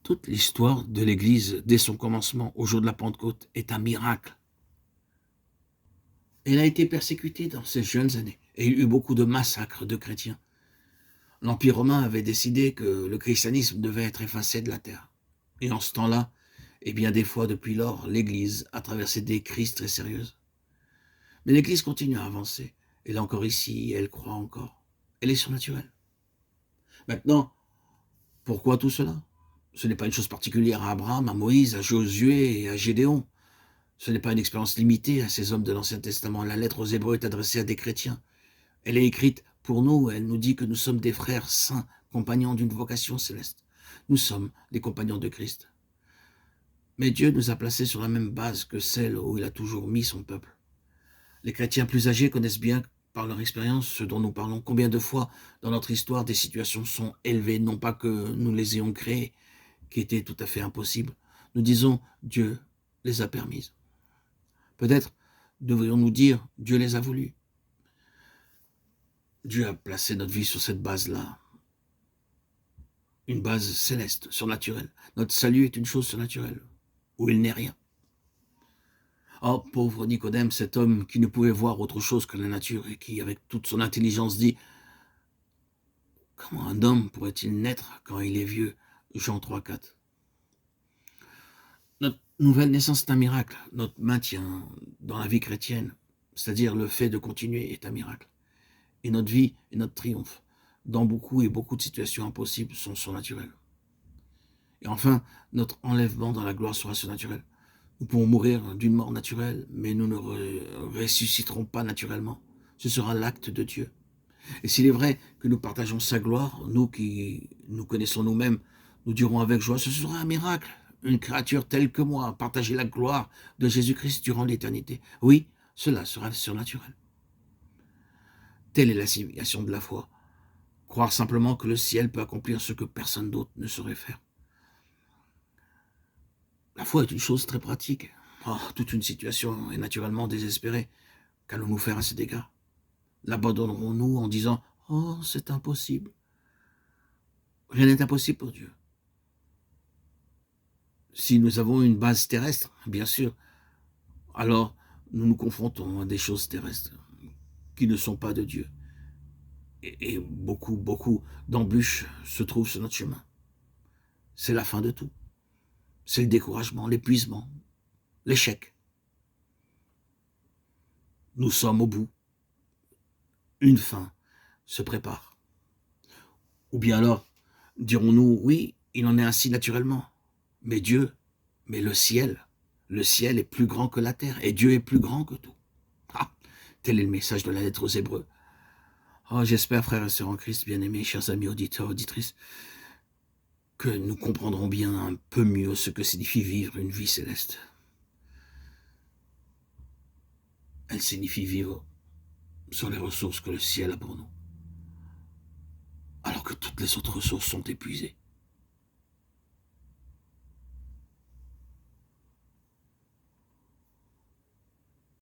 Toute l'histoire de l'Église, dès son commencement, au jour de la Pentecôte, est un miracle. Elle a été persécutée dans ses jeunes années, et il y a eu beaucoup de massacres de chrétiens. L'Empire romain avait décidé que le christianisme devait être effacé de la terre. Et en ce temps-là, et bien des fois depuis lors, l'Église a traversé des crises très sérieuses. Mais l'Église continue à avancer. Elle est encore ici, elle croit encore. Elle est surnaturelle. Maintenant, pourquoi tout cela? Ce n'est pas une chose particulière à Abraham, à Moïse, à Josué et à Gédéon. Ce n'est pas une expérience limitée à ces hommes de l'Ancien Testament. La lettre aux Hébreux est adressée à des chrétiens. Elle est écrite pour nous. Elle nous dit que nous sommes des frères saints, compagnons d'une vocation céleste. Nous sommes des compagnons de Christ. Mais Dieu nous a placés sur la même base que celle où il a toujours mis son peuple. Les chrétiens plus âgés connaissent bien par leur expérience ce dont nous parlons. Combien de fois dans notre histoire des situations sont élevées, non pas que nous les ayons créées, qui étaient tout à fait impossibles. Nous disons Dieu les a permises. Peut-être devrions-nous dire Dieu les a voulues. Dieu a placé notre vie sur cette base-là. Une base céleste, surnaturelle. Notre salut est une chose surnaturelle, où il n'est rien. Oh, pauvre Nicodème, cet homme qui ne pouvait voir autre chose que la nature et qui, avec toute son intelligence, dit « Comment un homme pourrait-il naître quand il est vieux ?» Jean 3,4. Notre nouvelle naissance est un miracle. Notre maintien dans la vie chrétienne, c'est-à-dire le fait de continuer, est un miracle. Et notre vie et notre triomphe, dans beaucoup de situations impossibles, sont surnaturels. Et enfin, notre enlèvement dans la gloire sera surnaturel. Nous pouvons mourir d'une mort naturelle, mais nous ne ressusciterons pas naturellement. Ce sera l'acte de Dieu. Et s'il est vrai que nous partageons sa gloire, nous qui nous connaissons nous-mêmes, nous dirons avec joie, ce sera un miracle. Une créature telle que moi, partager la gloire de Jésus-Christ durant l'éternité. Oui, cela sera surnaturel. Telle est la signification de la foi. Croire simplement que le ciel peut accomplir ce que personne d'autre ne saurait faire. La foi est une chose très pratique. Oh, toute une situation est naturellement désespérée. Qu'allons-nous faire à cet égard? L'abandonnerons-nous en disant « Oh, c'est impossible ». Rien n'est impossible pour Dieu. Si nous avons une base terrestre, bien sûr, alors nous nous confrontons à des choses terrestres qui ne sont pas de Dieu. Et beaucoup d'embûches se trouvent sur notre chemin. C'est la fin de tout. C'est le découragement, l'épuisement, l'échec. Nous sommes au bout. Une fin se prépare. Ou bien alors, dirons-nous, oui, il en est ainsi naturellement. Mais Dieu, mais le ciel est plus grand que la terre, et Dieu est plus grand que tout. Ah, tel est le message de la lettre aux Hébreux. Oh, j'espère, frères et sœurs en Christ, bien-aimés, chers amis auditeurs, auditrices, que nous comprendrons bien un peu mieux ce que signifie vivre une vie céleste. Elle signifie vivre sur les ressources que le ciel a pour nous, alors que toutes les autres ressources sont épuisées.